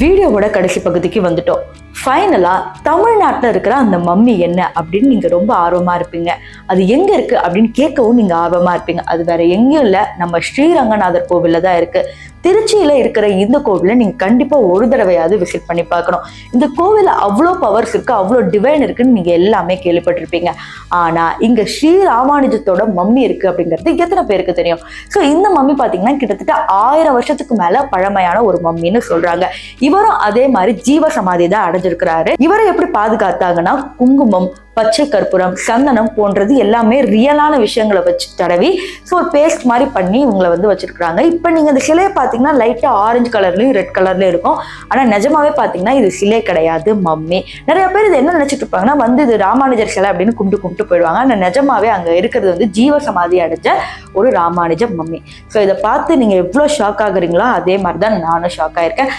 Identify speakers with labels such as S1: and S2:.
S1: வீடியோவோட கடைசி பகுதிக்கு வந்துட்டோம். ஃபைனலா தமிழ்நாட்டில் இருக்கிற அந்த மம்மி என்ன அப்படின்னு நீங்க ரொம்ப ஆர்வமா இருப்பீங்க. அது எங்க இருக்கு அப்படின்னு கேட்கவும் நீங்க ஆர்வமா இருப்பீங்க. அது வேற எங்கேயும் இல்லை, நம்ம ஸ்ரீரங்கநாதர் கோவில்ல தான் இருக்கு. திருச்சியில இருக்கிற இந்த கோவில நீங்க கண்டிப்பா ஒரு தடவையாவது விசிட் பண்ணி பார்க்கணும். இந்த கோவில அவ்வளோ பவர்ஸ் இருக்கு, அவ்வளோ டிவைன் இருக்குன்னு நீங்க எல்லாமே கேள்விப்பட்டிருப்பீங்க. ஆனா இங்க ஸ்ரீ ராமானுஜத்தோட மம்மி இருக்கு அப்படிங்கிறது எத்தனை பேருக்கு தெரியும்? ஸோ இந்த மம்மி பாத்தீங்கன்னா கிட்டத்தட்ட 1000 வருஷத்துக்கு மேல பழமையான ஒரு மம்மின்னு சொல்றாங்க. இவரும் அதே மாதிரி ஜீவ சமாதி தான் அடைஞ்சிருக்கிறாரு. இவரை எப்படி பாதுகாத்தாங்கன்னா குங்குமம், பச்சை கற்பூரம், சந்தனம் போன்றது எல்லாமே ரியலான விஷயங்களை வச்சு தடவி ஒரு பேஸ்ட் மாதிரி பண்ணி இவங்களை வச்சிருக்காங்க. இப்ப நீங்க இந்த சிலையை பாத்தீங்கன்னா லைட்டா ஆரஞ்சு கலர்லயும் ரெட் கலர்லயும் இருக்கும். ஆனா நிஜமாவே பாத்தீங்கன்னா இது சிலை கிடையாது, மம்மி. நிறைய பேர் இது என்ன நினைச்சிட்டு இருப்பாங்கன்னா இது ராமானுஜர் சிலை அப்படின்னு கும்பிட்டு போயிடுவாங்க. ஆனா நிஜமாவே அங்க இருக்கிறது ஜீவ சமாதி அடைஞ்ச ஒரு ராமானுஜ மம்மி. ஸோ இதை பார்த்து நீங்க எவ்வளவு ஷாக் ஆகுறீங்களோ அதே மாதிரிதான் நானும் ஷாக் ஆயிருக்கேன்.